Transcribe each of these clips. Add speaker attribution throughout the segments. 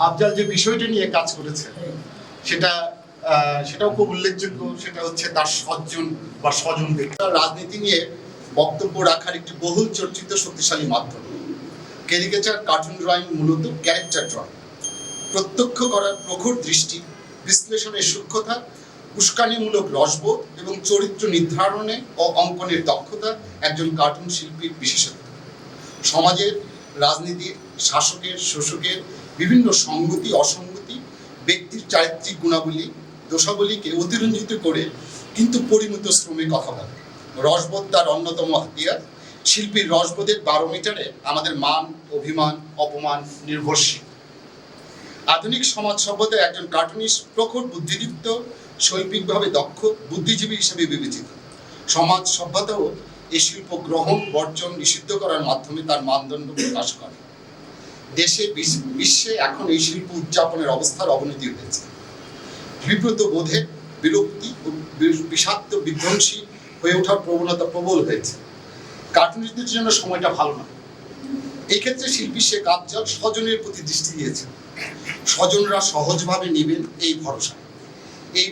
Speaker 1: আফজাল যে বিষয়টি নিয়ে কাজ করেছে সেটাও খুব উল্লেখযোগ্য। সেটা হচ্ছে তার স্বজন বা স্বজন ব্যক্তি। রাজনীতি নিয়ে বক্তব্য রাখার একটি বহুল চর্চিত শক্তিশালী মাধ্যম। ক্যারিকেচার কার্টুন ড্রয়িং মূলত ক্যারেক্টার ড্রয়িং। প্রত্যক্ষ করার প্রখর দৃষ্টি, বিশ্লেষণের সূক্ষ্মতা, উস্কানিমূলক রসবোধ এবং চরিত্র নির্ধারণে ও অঙ্কনের দক্ষতা একজন কার্টুন শিল্পীর বিশেষত্ব। সমাজের, রাজনীতির, শাসকের, শোষকের বিভিন্ন সংগতি অসঙ্গতি, ব্যক্তির চারিত্রিক গুণাবলী দোষাবলীকে অতিরঞ্জিত করে কিন্তু পরিমিত শ্রমে কথা বলে। রসবোধ তার অন্যতম হাতিয়ার। শিল্পীর রসবোধের বারোমিটারে আমাদের মান, অভিমান, অপমান নির্ভরশীল। আধুনিক সমাজ সভ্যতায় একজন কার্টুনিস্ট প্রখর বুদ্ধিদীপ্ত, শৈল্পিকভাবে দক্ষ বুদ্ধিজীবী হিসেবে বিবেচিত। সমাজ সভ্যতাও এই শিল্প গ্রহণ, বর্জন, নিষিদ্ধ করার মাধ্যমে তার মানদণ্ড প্রকাশ করে। দেশে বিশ্বে এখন এই শিল্প উদযাপনের অবস্থার অবনতি হয়েছে। বিব্রত বোধে, বিরক্তি ও বিষাক্ত বিধ্বংসী হয়ে ওঠার প্রবণতা প্রবল হয়েছে। কার্টুনিস্টদের জন্য সময়টা ভালো না। এই ক্ষেত্রে শিল্পী শেখ আফজাল স্বজনের প্রতি দৃষ্টি দিয়েছেন। স্বজনরা সহজভাবে নিবেন এই ভরসা। এই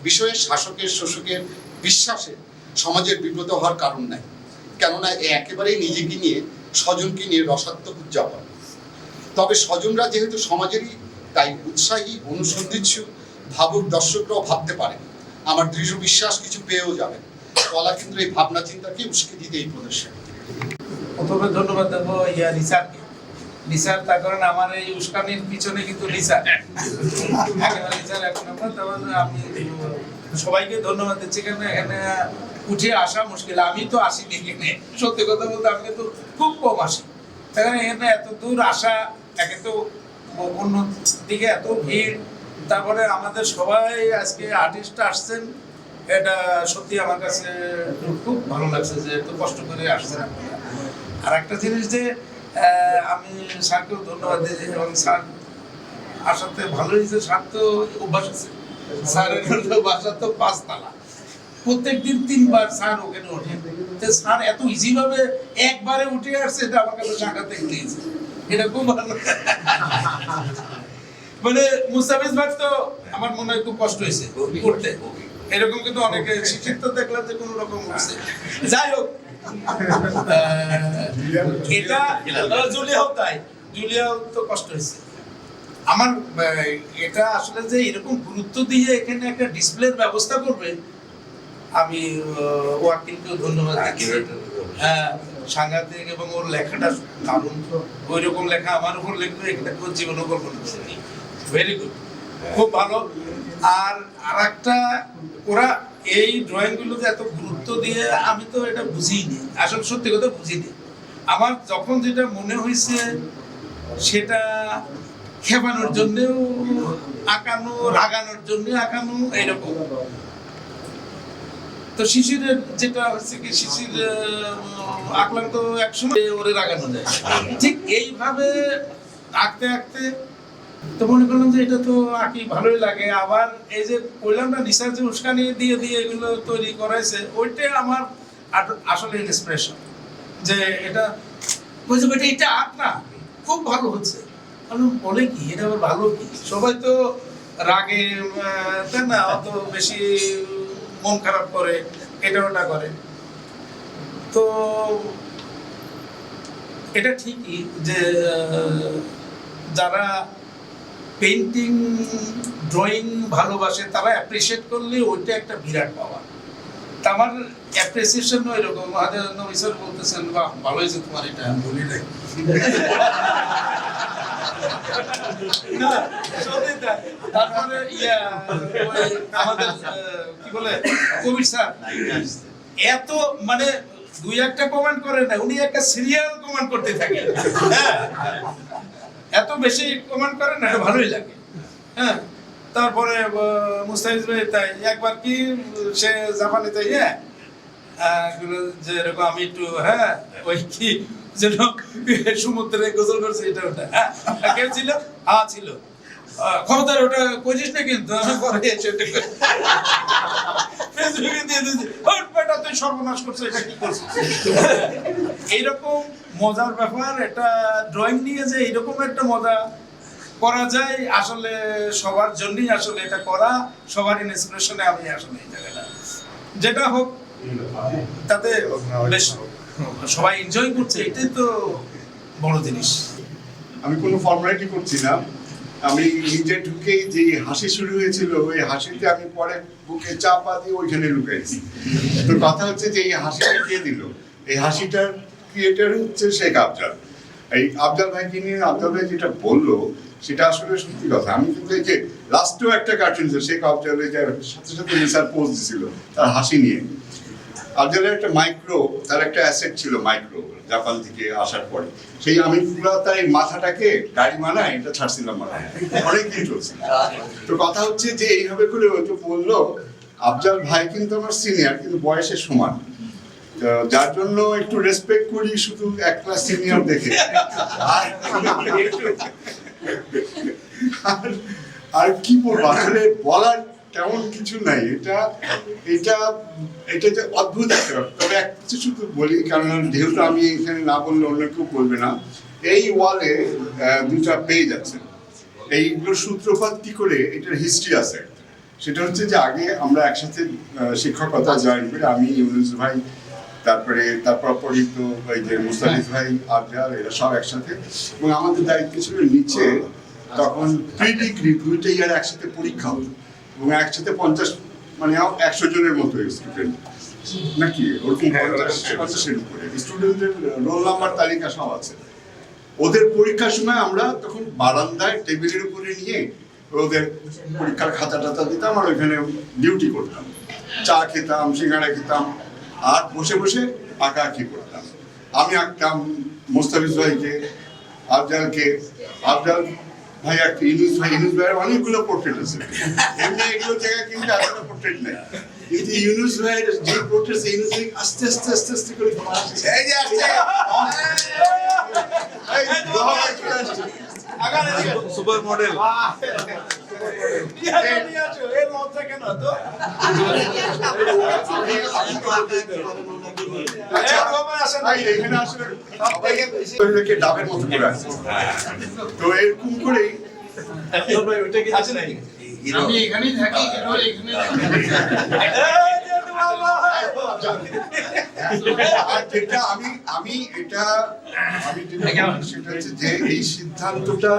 Speaker 1: বিষয়ে শাসকের, শোষকের বিশ্বাসে সমাজের বিব্রত হওয়ার কারণ নাই। কেননা একেবারেই নিজেকে নিয়ে, স্বজনকে নিয়ে রসাত্মক উদযাপন। তবে স্বজনরা যেহেতু সমাজেরই, তাই উৎসাহী, অনুসন্ধিৎসু, ভাবুক দর্শকরাও ভাবতে পারেন। আমার দৃঢ় বিশ্বাস কিছু পেয়েও যাবেন। কলা কিন্তু এই ভাবনা চিন্তাকে উস্কে দিতে এই প্রদর্শনী।
Speaker 2: প্রথমে ধন্যবাদ দেবো নিসারকে। নিসার, তার কারণ আমার এই উস্কানির পিছনে কিন্তু নিসার একেবারে নিসার। এখন আমি সবাইকে ধন্যবাদ দিচ্ছি। এখানে উঠে আসা মুশকিল। আমি তো আসিনি এখানে, সত্যি কথা বলতে আমি কিন্তু খুব কম আসি। সেখানে এখানে এত দূর আসা, একে তো অন্য দিকে এত ভিড়, তারপরে আমাদের সবাই আজকে আর্টিস্ট আসছেন, এটা সত্যি আমার কাছে খুব ভালো লাগছে যে এত কষ্ট করে আসছেন আপনারা। আর একটা জিনিস যে আমি স্যারকেও ধন্যবাদ দিই, এবং স্যার আসাতে ভালো হয়েছে। স্যার তো অভ্যাস আছে, স্যারের বাসা তো 5 তালা, প্রত্যেকদিন 3 বার স্যার ওখানে ওঠেন। স্যার এত ইজি ভাবে একবারে উঠে আসছে, এটা আমার কাছে সাংঘাতিক লেগেছে। এটা খুব ভালো। মানে মুস্তাফিজ ভাই তো আমার মনে হয় খুব কষ্ট হয়েছে করতে। এরকম কিন্তু অনেকে শিক্ষিত দেখলাম যে কোনো রকম হচ্ছে। যাই হোক, এটা জুলিয়াও তাই, জুলিয়াও তো কষ্ট হয়েছে। আমার এটা আসলে যে এরকম গুরুত্ব দিয়ে এখানে একটা ডিসপ্লের ব্যবস্থা করবে, আমি ওয়াকিলকেও ধন্যবাদ দিচ্ছি। হ্যাঁ, সাংঘাতিক। এবং ওর লেখাটা দারুণ। ওই রকম লেখা আমার উপর লিখবে, এটা ওর জীবনও কল্পনা করেনি। ভেরি গুড, খুব ভালো। আর একটা, ওরা এই ড্রয়িং গুলোতে এত গুরুত্ব দিয়ে, আমি তো এটা বুঝিনি, আসলে সত্যি কথা বুঝিনি। আমার যখন যেটা মনে হয়েছে সেটা খেপানোর জন্যেও আঁকানো, রাগানোর জন্য আঁকানো, এইরকম। তো শিশিরের যেটা হচ্ছে কি, শিশির আঁকলাম তো একসময় ওরে রাগানো যায়, ঠিক এইভাবে আঁকতে আঁকতে তো মনে করলাম যে এটা তো আঁকি ভালোই লাগে। আবার এই যে বললাম না, নিসার যে উস্কানি দিয়ে দিয়ে এগুলো তৈরি করাইছে, ওইটাই আমার আসলে ইন্সপিরেশন। যে এটা বলছে বেটা এটা আঁক না, খুব ভালো হচ্ছে। বলে কি এটা আবার ভালো কি? সবাই তো রাগে তাই না, অত বেশি মন খারাপ করে, এটা ওটা করে। তো এটা ঠিকই যে যারা পেইন্টিং, ড্রয়িং ভালোবাসে, তারা অ্যাপ্রিসিয়েট করলে ওইটা একটা বিরাট পাওয়া। তা আমার অ্যাপ্রিসিয়েশনও এরকম। নবী স্যার বলতেছেন, বাহ ভালো হয়েছে তোমার এটা। বলি নাই তারপরে আমাদের কি বলে কবির স্যার এত মানে 2-1টা কমেন্ট করে না, উনি একটা সিরিয়াল কমেন্ট করতে থাকে। হ্যাঁ, এত বেশি কমেন্ট করে না, এটা ভালোই লাগে। হ্যাঁ, তারপরে মুস্তাফিজ ভাই তাই একবার কি সে জাপানে তাই, হ্যাঁ যেরকম আমি একটু, হ্যাঁ ওই কি যেন সমুদ্রে গোসল করছে, এটা ওটা। হ্যাঁ, কেউ ছিল? হ্যাঁ ছিল। ক্ষমতার ওটা করিস না কিন্তু, তুই সর্বনাশ করছো, এটা কি করছিস? এইরকম মজার ব্যাপার। এটা ড্রয়িং নিয়ে যে এইরকম একটা মজা, করা যায় আসলে সবার জন্যই আসলে এটা করা, সবার ইন্সপিরেশনে আমি আসলে এই জায়গাটা যেটা হোক তাতে বেশ সবাই এনজয় করছে, এটাই তো বড় জিনিস।
Speaker 3: আমি কোনো ফর্মালিটি করছি না, আমি নিজে ঢুকেই যে হাসি শুরু হয়েছিল ওই হাসিতে আমি পরে বুকে চাপা দিয়ে ওইখানে লুকাইছি। তো কথা হচ্ছে যে এই হাসিটা কে দিল, এই হাসিটার ক্রিয়েটার হচ্ছে শেখ আফজাল। এই আফজাল ভাইকে নিয়ে আফজাল ভাই যেটা বললো সেটা আসলে সত্যি কথা। আমি কিন্তু এই যে লাস্টেও একটা কার্টুন ছিল শেখ আফজালের যে সাথে সাথে নিসার পোজ দিছিল তার হাসি নিয়ে। আফজালের একটা মাইক্রো, তার একটা অ্যাসেট ছিল মাইক্রো, জাপান থেকে আসার পরে সেই আমি পুরো তার এই মাথাটাকে গাড়ি মানায় এটা ছাড়ছিলাম মাথায়, অনেকদিন চলছে। তো কথা হচ্ছে যে এইভাবে করে ওই তো বললো আফজাল ভাই কিন্তু আমার সিনিয়র কিন্তু বয়সে সমান, যার জন্য একটু রেসপেক্ট করি শুধু এক ক্লাস সিনিয়র দেখে। আর কি বলবো আসলে বলার তেমন কিছু নাই। এটা এটা এটা যে অদ্ভুত একটা ব্যাপার। তবে এক কিছু শুধু বলি, কারণ যেহেতু আমি এখানে না বললে অন্য কেউ বলবে না, এই ওয়ালে দুটা পেজ আছে, এইগুলোর সূত্রপাত কি করে এটার হিস্ট্রি আছে। সেটা হচ্ছে যে আগে আমরা একসাথে শিক্ষকতা জয়েন করি, আমি ইউনুস ভাই, তারপরে তারপর তো ওই যে মুস্তাফিজ ভাই, আফজাল, এরা সব একসাথে। এবং আমাদের দায়িত্ব ছিল নিচে তখন প্রি ডিগ্রি 2টা ইয়ার একসাথে পরীক্ষা হতো এবং একসাথে 50 মানে 100 জনের মতো স্টুডেন্ট নাকি ওরকম 50-50-এর উপরে স্টুডেন্টদের রোল নাম্বার তালিকা সব আছে। ওদের পরীক্ষার সময় আমরা তখন বারান্দায় টেবিলের উপরে নিয়ে ওদের পরীক্ষার খাতা টাতা দিতাম আর ওইখানে ডিউটি করতাম, চা খেতাম, সিঙ্গাড়া খেতাম আর বসে বসে আঁকাআঁকি করতাম। আমি আঁকতাম মোস্তাফিজ ভাইকে, আফজালকে, আফজাল ভাই একটা, ইনুস ভাইয়ের অনেকগুলো পোর্ট্রেট আছে। এমনি এগুলো জায়গায় কিন্তু এতটা পোর্ট্রেট নেই, কিন্তু ইউনুস ভাইয়ের যে পোর্ট্রেট ইউনুস ভাই আস্তে আস্তে আস্তে আস্তে করে এই যে আসছে
Speaker 4: সুপার মডেল
Speaker 3: ডাবের মতো করে আছে। তো এরকম করেই
Speaker 1: আমি এখানেই থাকি,
Speaker 3: আর যেটা আমি যেটা সেটা হচ্ছে যে এই সিদ্ধান্তটা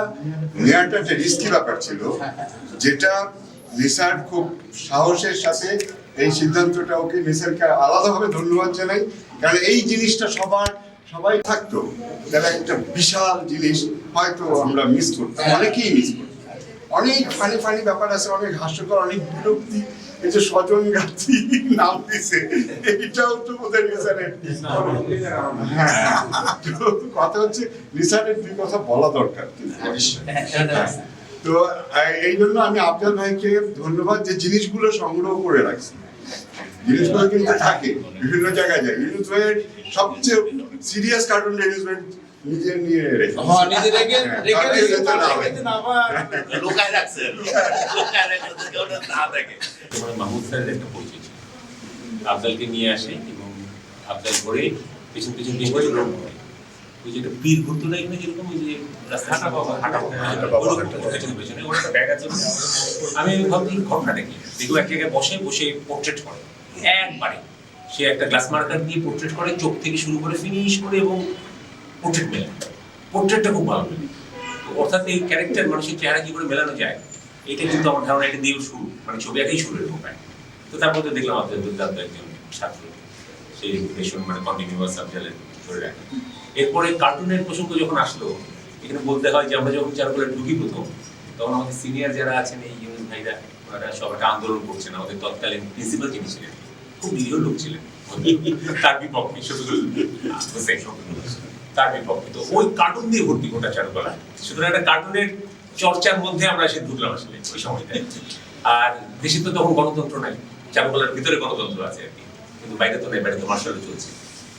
Speaker 3: নেওয়াটা একটা রিস্কি ব্যাপার ছিল, যেটা নিসার খুব সাহসের সাথে এই সিদ্ধান্তটা, ওকে নিসারকে আলাদাভাবে ধন্যবাদ জানাই, কারণ এই জিনিসটা সবাই থাকতো তাহলে একটা বিশাল জিনিস হয়তো আমরা মিস করতাম, অনেকেই মিস করতাম। অনেক ফানি ব্যাপার আছে, অনেক হাস্যকর, অনেক বিরক্তি। এই যে স্বজন গাছি নাম দিছে, এইটাও তো ওদের নিসারের। কথা হচ্ছে নিসারের দুই কথা বলা দরকার। তো এই জন্য আমি আফজাল ভাইকে ধন্যবাদ যে জিনিসগুলো সংগ্রহ করে রাখছি। জিনিসগুলো কিন্তু থাকে বিভিন্ন জায়গায় যায়। ইউনুস ভাইয়ের সবচেয়ে সিরিয়াস কার্টুন ইউনুস ভাই নিজে নিয়ে রেখে
Speaker 5: মাহমুদ স্যারের একটা পরিচয় ছিল, আফজালকে নিয়ে আসে এবং আফজাল করে পেছন বেশ কিছু লোক করে ওই যেটা পীর ঘুরতো না এখানে, যেরকম ওই যে পেছনে ওর একটা ব্যাগ আছে। আমি ভাবছি ঘটনাটা কি, দেখবো এক জায়গায় বসে পোর্ট্রেট করে একবারে, সে একটা গ্লাস মার্কার দিয়ে পোর্ট্রেট করে, চোখ থেকে শুরু করে ফিনিশ করে এবং পোর্ট্রেট মেলে। পোর্ট্রেটটা খুব ভালো, অর্থাৎ এই ক্যারেক্টার মানুষের চেহারা কি করে মেলানো যায়, এটা কিন্তু আমার ধারণা এটা দিয়েও শুরু, মানে ছবি আঁকাই শুরু এরকম। তো তারপর তো দেখলাম আপনাদের দুর্দান্ত একজন ছাত্র, সেই রেপুটেশন মানে কন্টিনিউয়াস সাবজেক্টে ধরে রাখে। এরপরে কার্টুনের প্রসঙ্গ যখন আসলো, এখানে বলতে হয় যে আমরা যখন চারুকলা ঢুকি প্রথম, তখন আমাদের সিনিয়র যারা আছেন এই ইউনুস ভাইরা, ওনারা সব একটা আন্দোলন করছেন। আমাদের তৎকালীন প্রিন্সিপাল যিনি ছিলেন খুব নিরীহ লোক ছিলেন, তার বিপক্ষে তার বিপক্ষে। তো ওই কার্টুন দিয়ে ভর্তি গোটা চারুকলা, সুতরাং একটা কার্টুনের চর্চার মধ্যে আমরা এসে ঢুকলাম আসলে ওই সময়টায়। আর দেশে তো তখন গণতন্ত্র নাই, চারুকলার ভিতরে গণতন্ত্র আছে আর কি, কিন্তু বাইরে তো নেই, বাইরে তো মার্শাল চলছে।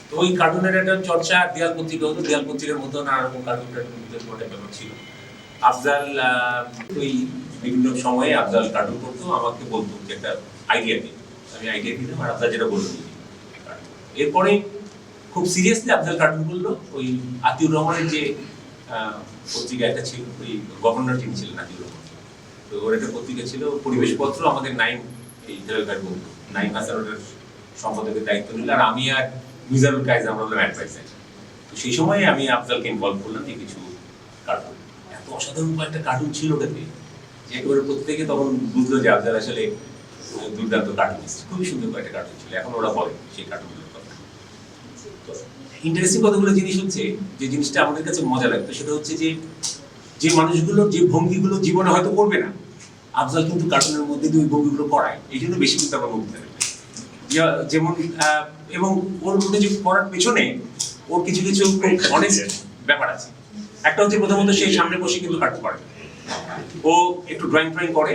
Speaker 5: তো ওই কার্টুনের একটা চর্চা, দেয়াল পত্রিকা হতো, দেয়াল পত্রিকার মধ্যে নানা রকম কার্টুন ব্যাপার ছিল। আফজাল ওই বিভিন্ন সময়ে আফজাল কার্টুন করতো, আমাকে বলতো যে একটা আইডিয়া দিই, আমি আইডিয়া দিলাম আর আফজাল যেটা বলতো। এরপরে খুব সিরিয়াসলি আফজাল কার্টুন করলো, ওই আতিউর রহমানের যে পত্রিকা একটা ছিল, ওই গভর্নর যিনি ছিলেন নাজিবুর রহমান, তো ওর একটা পত্রিকা ছিল পরিবেশপত্র, আমাদের নাইম এই হেলাল ভাইয়ের বন্ধু নাইম হাসান ওটার সম্পাদকের দায়িত্ব নিল, আর আমি আর মিজানুল কায়েস আমরা হলাম অ্যাডভাইজার। তো সেই সময় আমি আফজালকে ইনভলভ করলাম যে কিছু কার্টুন, এত অসাধারণ একটা কার্টুন ছিল ওটাতে যে একেবারে প্রত্যেকে তখন বুঝলো যে আফজাল আসলে দুর্দান্ত কার্টুনিস্ট, খুবই সুন্দর একটা কার্টুন ছিল, এখন ওরা বলে সেই কার্টুনগুলোর কথা। তো ইন্টারেস্টিং কতগুলো জিনিস হচ্ছে, যে জিনিসটা আমাদের কাছে মজা লাগতো সেটা হচ্ছে যে যে মানুষগুলোর যে ভঙ্গিগুলো জীবনে হয়তো করবে না, আফজাল কিন্তু কার্টুনের মধ্যে দিয়ে ওই ভঙ্গিগুলো করায়, এই জন্য বেশি কিন্তু আমরা মুগ্ধ থাকি। যেমন এবং ওর মধ্যে যে করার পেছনে ওর কিছু কিছু অনেস্ট ব্যাপার আছে। একটা হচ্ছে প্রথমত সেই সামনে বসে কিন্তু কার্টুন করে, ও একটু ড্রয়িং ফ্রয়িং করে,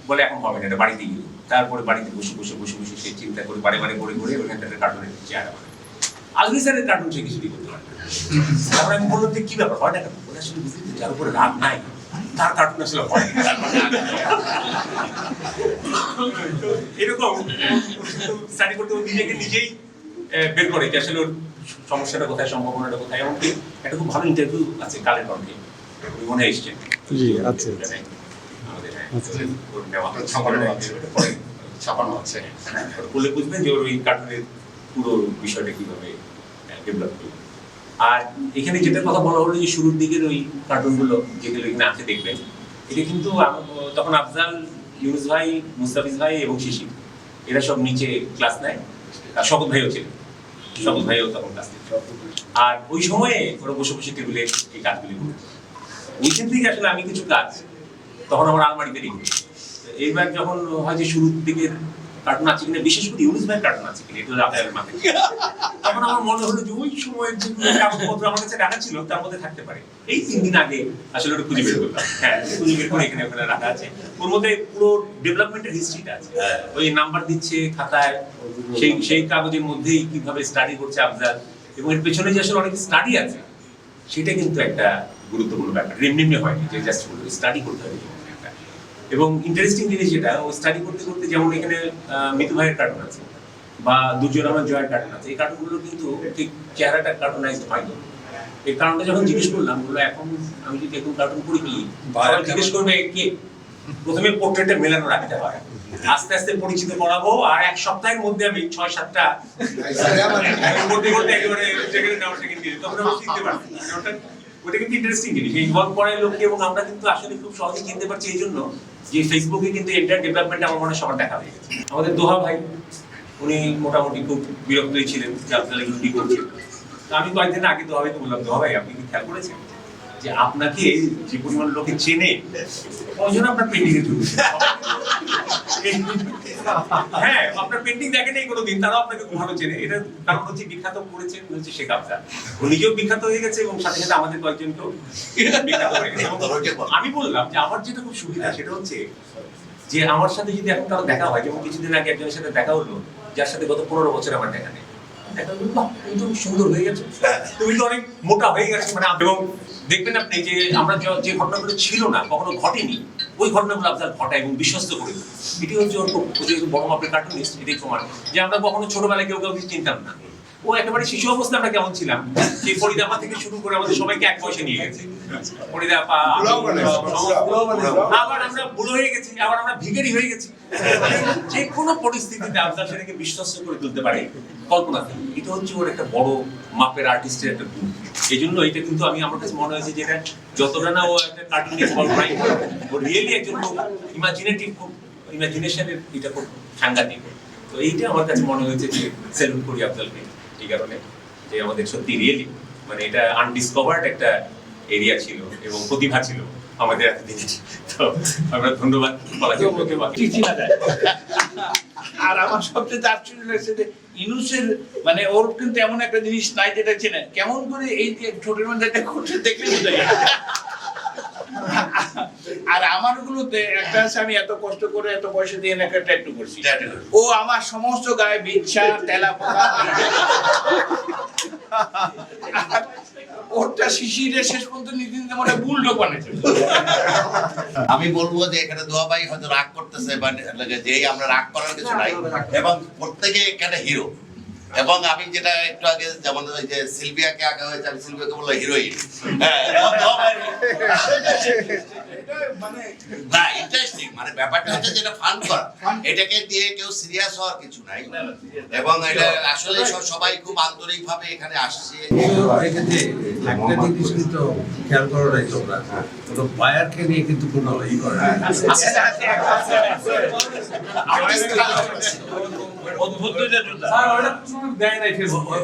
Speaker 5: বলে এখন হবে না, এটা বাড়িতে গিয়ে, তারপরে বাড়িতে বসে বসে বসে বসে সে চিন্তা করে বারে বারে ঘুরে ঘুরে ওখানে একটা কার্টুনের চেহারা বানায়। আজমি স্যারের কার্টুন সে কিছুই করতে পারে না। তারপরে আমি বললাম যে কি ব্যাপার, হয় না কেন? বলে আসলে বুঝলি তো, যার উপরে রাগ নাই তার কার্টুন আসলে হয় না। এরকম স্টাডি করতে ও নিজেকে নিজেই বের করে যে আসলে ওর সমস্যাটা কোথায়, সম্ভাবনাটা কোথায়। এমনকি একটা খুব ভালো ইন্টারভিউ আছে কালের কণ্ঠে, উনি মনে হয় এসছেন।
Speaker 4: জি, আছে।
Speaker 5: আমাদের
Speaker 1: ছাপানো আছে।
Speaker 5: বলে বুঝবেন যে ওর ওই কার্টুনের পুরো বিষয়টা কিভাবে ডেভেলপ করবে। আর এখানে যেটা কথা বলা হলো যে শুরুর দিকের ওই কার্টুনগুলো যেগুলো এখানে আছে দেখবেন, এটা কিন্তু তখন আফজাল, ইউনুস ভাই, মুস্তাফিজ ভাই এবং শিশির এরা সব নিচে ক্লাস নেয়, আর শপথ ভাইও ছিলেন, শপথ ভাইও তখন ক্লাস নিত। আর ওই সময়ে ওরা বসে বসে টেবিলে এই কাজগুলি করতো। ওইখান থেকে আসলে আমি কিছু কাজ তখন আমার আলমারিতে রেখে দিই। এইবার যখন হয় যে শুরুর দিকে কার্টুন আছে কিনা, বিশেষ করে ইউনুস ভাইয়ের কার্টুন আছে কিনা, এটা আপনার মাথায়, তখন আমার মনে হলো যে ওই সময়ের যে কাগজপত্র আমার কাছে রাখা ছিল তার মধ্যে থাকতে পারে। এই 3 দিন আগে আসলে ওটা খুঁজে বের করলাম, হ্যাঁ খুঁজে বের করে এখানে ওখানে রাখা আছে। ওর মধ্যে পুরো ডেভেলপমেন্টের হিস্ট্রিটা আছে, ওই নাম্বার দিচ্ছে খাতায়, সেই কাগজের মধ্যেই কিভাবে স্টাডি করছে আফজাল, এবং এর পেছনে যে আসলে অনেক স্টাডি আছে সেটা কিন্তু একটা গুরুত্বপূর্ণ ব্যাপার। এমনি হয়নি যে জাস্ট স্টাডি করতে হবে। এবং ইন্টারেস্টিং জিনিস যেটা, ও স্টাডি করতে করতে, যেমন এখানে মিতু ভাইয়ের কার্টুন আছে বা দুর্জয় রহমান জয়ের কার্টুন আছে, এই কার্টুনগুলো কিন্তু ঠিক চেহারাটা কার্টুনাইজড হয়নি। এই কারণটা যখন জিজ্ঞেস করলাম, বললো এখন আমি যদি এখন কার্টুন করি কি, জিজ্ঞেস করবে কে, প্রথমে পোর্ট্রেটে মেলানো রাখতে হয়, আস্তে আস্তে পরিচিত করাবো, আর 1 সপ্তাহের মধ্যে আমি 6-7টা করতে করতে একেবারে তখন আমি শিখতে পারবো। ওটা কিন্তু ইন্টারেস্টিং জিনিস, ইনভলভ করে লোককে, এবং আমরা কিন্তু আসলে খুব সহজে চিনতে পারছি এই জন্য যে ফেসবুকে কিন্তু এন্টার ডেভেলপমেন্ট আমার মনে হয় সবার দেখা হয়ে গেছে। আমাদের দোহা ভাই, উনি মোটামুটি খুব বিরক্তই ছিলেন যে আপনারা এগুলো কি করছেন। আমি কয়েকদিন আগে দোহা ভাইকে বললাম, দোহা ভাই আপনি কি খেয়াল করেছেন যে আপনাকে যে পরিমাণ লোকে চেনে, কয়জন আপনার পেন্টিং এ ঢুকছে? হ্যাঁ, আপনার পেন্টিং দেখেন এই কোনোদিন, তারাও আপনাকে খুব ভালো চেনে। এটা কারণ হচ্ছে বিখ্যাত করেছেন হচ্ছে শেখ আফজাল, ও নিজেও বিখ্যাত হয়ে গেছে এবং সাথে সাথে আমাদের কয়েকজনকেও বিখ্যাত করে গেছে। আমি বললাম যে আমার যেটা খুব সুবিধা সেটা হচ্ছে যে আমার সাথে যদি এখন কারো দেখা হয়, যেমন কিছুদিন আগে একজনের সাথে দেখা হলো যার সাথে গত 15 বছর আমার দেখা নেই, দেখা হলো বাহ তুমি তো সুন্দর হয়ে গেছো, তুমি তো অনেক মোটা হয়ে গেছো, মানে। এবং দেখবেন আপনি যে আমরা যে ঘটনাগুলো ছিল না, কখনো ঘটেনি, ওই ঘটনাগুলো আফজাল ঘটায় এবং বিশ্বস্ত করে। এটি হচ্ছে ওর বড় মাপের কার্টুনিস্ট, এটাই প্রমাণ যে আমরা কখনো ছোটবেলায় কেউ কাউকে চিনতাম না। ও একেবারে শিশু অবস্থায় আমরা কেমন ছিলাম, সেই ফরিদা আপা থেকে শুরু করে আমাদের সবাইকে এক বয়সে নিয়ে গেছে। ফরিদা আপা, আবার আমরা বুড়ো হয়ে গেছি, আবার আমরা ভিখারি হয়ে গেছি। যে কোনো পরিস্থিতিতে আফজাল সেটাকে বিশ্বস্ত করে তুলতে পারে কল্পনা থেকে। এটা হচ্ছে ওর একটা বড় মাপের আর্টিস্টের একটা গুণ। এই জন্য এটা কিন্তু আমার কাছে মনে হয়েছে যে এটা যতটা না ও একটা কার্টুনিস্ট বলরাই, ও রিয়েলি একজন খুব ইমাজিনেটিভ, খুব ইমাজিনেশনের এটা খুব সাংঘাতিক। তো এইটা আমার কাছে মনে হয়েছে যে সেলুট করি আফজালকে এই কারণে যে আমাদের সত্যি রিয়েলি মানে এটা আনডিসকভার্ড একটা এরিয়া ছিল এবং প্রতিভা ছিল আমাদের এতদিন। তো আমরা ধন্যবাদ বলা যায়।
Speaker 6: আর আমার সবচেয়ে আশ্চর্য লাগছে যে ইনুসের মানে ওর কিন্তু এমন একটা জিনিস নাই যেটা চেনে, কেমন করে এই যে ছোটের মধ্যে একটা করছে দেখলে বোঝা যায়। আর আমার গুলোতে একটা আছে, আমি এত কষ্ট করে এত পয়সা দিয়ে একটা ট্যাটু করছি, ও আমার সমস্ত গায়ে বিচ্ছা তেলা পোকা, ওরটা শিশিরে শেষ পর্যন্ত নীতি মনে বুলডগ বানাইছে।
Speaker 7: আমি বলবো যে এখানে দোয়া ভাই হয়তো রাগ করতেছে বা যে আমরা রাগ করার কিছু নাই, এবং প্রত্যেকে এখানে হিরো, এবং আমি যেটা একটু আগে যেমন ওই যে সিলভিয়াকে আঁকা হয়েছে, আমি সিলভিয়াকে বললাম হিরোইন। হ্যাঁ, এবং দোয়া ভাই না ইন্টারেস্টিং, মানে ব্যাপারটা হচ্ছে যেটা ফান করা, এটাকে দিয়ে কেউ সিরিয়াস হওয়ার কিছু নাই, এবং এটা আসলে সবাই খুব আন্তরিক ভাবে এখানে আসছে।
Speaker 8: এক্ষেত্রে একটা জিনিস কিন্তু খেয়াল করো নাই তোমরা, কোনো বায়ারকে নিয়ে কিন্তু কোনো ই করে না।
Speaker 6: অদ্ভুত দুইটা জুতা।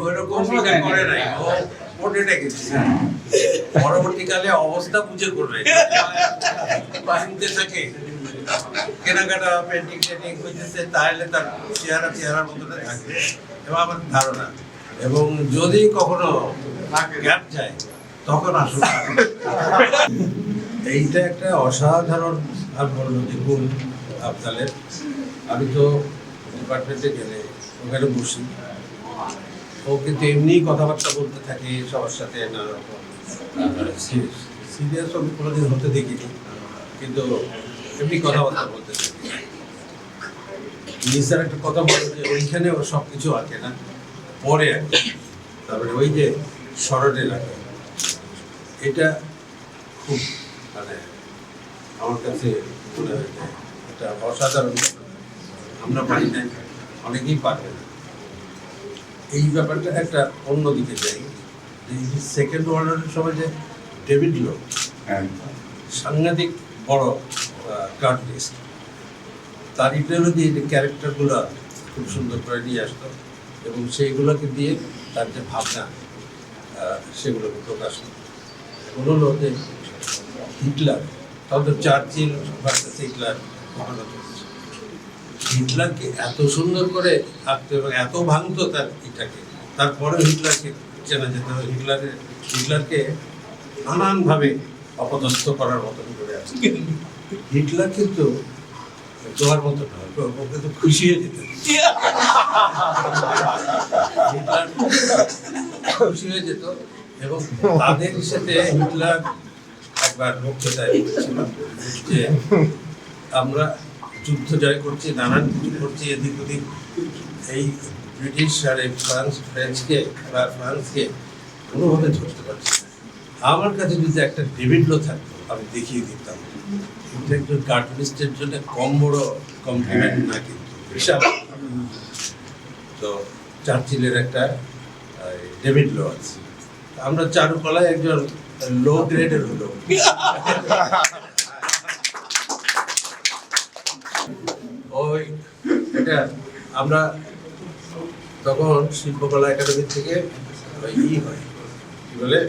Speaker 8: ওইরকম করে নাই, ও ওটা গেছে। পরবর্তীকালে অবস্থা বুঝে করবে, বাহিনীতে থাকে কেনাকাটা পেন্টিং টেন্টিং করতেছে, তাহলে তার চেহারার মতো থাকবে এবং আমার ধারণা। এবং যদি কখনো গ্যাপ যায় তখন আসলে এইটা একটা অসাধারণ আমি বলবো যে গুণ আফজালের। আমি তো ডিপার্টমেন্টে গেলে ওখানে বসি, ও কিন্তু এমনি কথাবার্তা বলতে থাকে সবার সাথে, নানা রকম সিরিয়াস আমি কোনোদিন হতে দেখিনি, কিন্তু এমনি কথাবার্তা বলতে থাকে। নিসার একটা কথা বলে যে ওইখানে ও সব কিছু আঁকে না, পরে আঁকে, তারপরে ওই যে স্মরণে রাখে, এটা খুব মানে আমার কাছে মনে হয় যে এটা অসাধারণ। আমরা পারি না, অনেকেই পারবে না। এই ব্যাপারটা একটা অন্যদিকে যাই, সেকেন্ড ওয়ার্ল্ডের সময় যে ডেভিড লো সাংঘাতিক বড় কার্টুনিস্ট, তার ইডিওলজি যে ক্যারেক্টারগুলো খুব সুন্দর করে নিয়ে আসতো এবং সেইগুলোকে দিয়ে তার যে ভাবনা সেগুলোকে প্রকাশ করত। হলো যে হিটলার, তখন তো চার্চিল ভার্সেস হিটলার কখনো চলছে। হিটলারকে এত সুন্দর করে আঁকতো এবং এত ভাঙতো তার এটাকে, তারপরে হিটলারকে চেনা যেত। হিটলারকে নানানভাবে অপদস্থ করার মতন করে আছে। হিটলার কিন্তু দোয়ার মতো নয়, ওকে তো খুশি হয়ে যেত। হিটলার খুশি হয়ে যেত এবং তাদের সাথে হিটলার একবার বক্তৃতায় বলেছিল যে আমরা যুদ্ধ জয় করছি, নানান কিছু করছি, এদিক ওদিক, এই ব্রিটিশ আর এই ফ্রান্সকে কোনোভাবে ধরতে পারছি না। আমার কাছে যদি একটা ডেভিড লো থাকতো আমি দেখিয়ে দিতাম। কিন্তু একজন কার্টুনিস্টের জন্য কম বড় কমপ্লিমেন্ট না, কিন্তু বিশাল। তো চার্চিলের একটা ডেভিড লো আছে, আমরা চারুকলায় একজন লো গ্রেডের হলো। ওই এটা আমরা তখন শিল্পকলা একাডেমি থেকে ই হয় কি বলে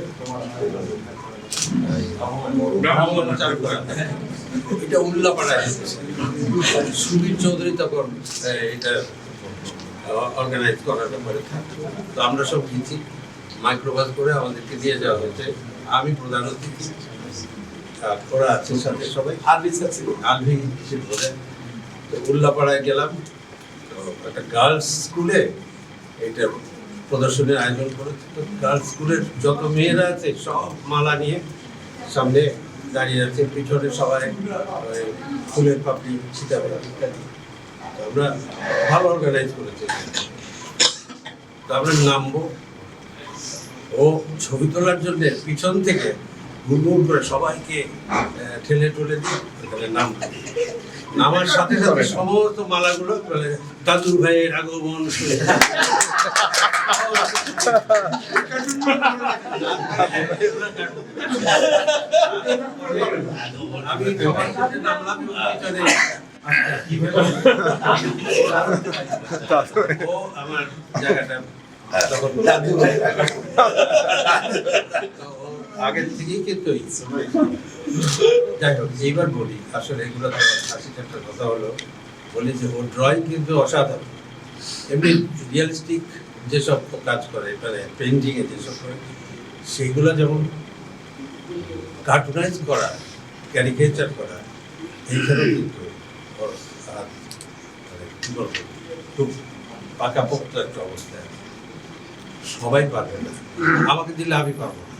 Speaker 8: এটা উল্লাপাড়ায় সুবীর চৌধুরী তখন এটা অর্গানাইজ করার ব্যাপারে থাকতো। তো আমরা সব গেছি, মাইক্রোবাস করে আমাদেরকে দিয়ে যাওয়া হয়েছে। আমি প্রধান অতিথি, ওরা আছে সাথে সবাই, আলভি কিসের বলে। তো উল্লাপাড়ায় গেলাম, তো একটা গার্লস স্কুলে এইটা প্রদর্শনীর আয়োজন করেছে। তো গার্লস স্কুলের যত মেয়েরা আছে সব মালা নিয়ে সামনে দাঁড়িয়ে আছে, পিছনে সবাই ফুলের পাপড়ি, সীতাফল ইত্যাদি। তো আমরা ভালো অর্গানাইজ করেছি। তো আমরা নামবো, ও ছবি তোলার জন্য পিছন থেকে গুড়গুড় করে সবাইকে ঠেলে ঠেলে দিয়ে ওখানে নামার সাথে সাথে সমস্ত মালাগুলো দাদু ভাইয়ের আগমন। আমি সবার সাথে নামলাম, পিছনে ও আমার জায়গাটা তখন দাদু ভাই আগের থেকেই কিন্তু যাই হোক। এইবার বলি আসলে এগুলো হাসির একটা কথা হলো, বলি যে ওর ড্রয়িং কিন্তু অসাধারণ। এমনি রিয়েলিস্টিক যেসব কাজ করে, মানে পেন্টিংয়ে যেসব করে, সেইগুলো যেমন কার্টুনাইজ করা, ক্যারিকেচার করা, এইখানেও কিন্তু ওর মানে কী বলবো খুব পাকাপোক্ত একটা অবস্থায়। সবাই পারবে না, আমাকে দিলে আমি পারবো না।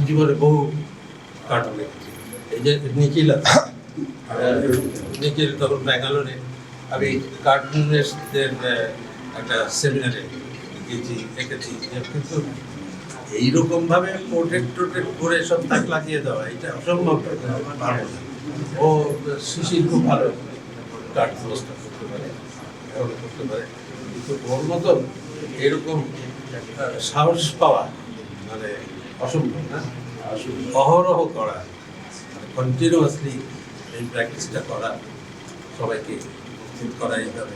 Speaker 8: জীবনে বহু কার্টুন দেখেছি। এই যে নিখিল আছে, নিখিল তখন ব্যাঙ্গালোরে, আমি কার্টুনিস্টদের একটা সেমিনারে গেছি এঁকেছি, কিন্তু এইরকম ভাবে পোর্ট্রেট টোর্ট্রেট করে সব তাক লাগিয়ে দেওয়া এটা অসম্ভব পারবো না। ও শিশির খুব ভালো কাঠ ব্যবস্থা করতে পারে, এগুলো করতে পারে, কিন্তু ওর মতন এরকম সাহস পাওয়া মানে অসম্ভব না। অহরহ করা, কন্টিনিউয়াসলি এই প্র্যাকটিসটা করা, সবাইকে উপস্থিত করা এইভাবে,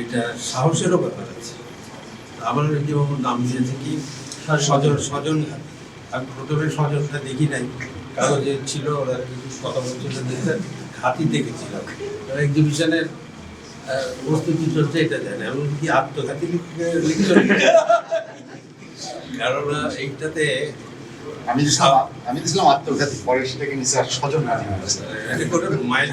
Speaker 8: এটা সাহসেরও ব্যাপার আছে। আমার যে ওর নাম দিয়েছে কি স্বজন, আমি প্রথমে স্বজনটা দেখি নাই, কারো যে ছিল ওরা কিছু কথা বলছিল, দেখলেন হাতি দেখেছিলাম এক্সিবিশনের প্রস্তুতি চলছে, এটা জানি আমি কি আত্মঘাতী লিখছ, কারণ এইটাতে
Speaker 1: আমি দিয়েছিলাম আত্মঘাতী, পরে সেটাকে নিচে স্বজন
Speaker 8: এটা করে মাইল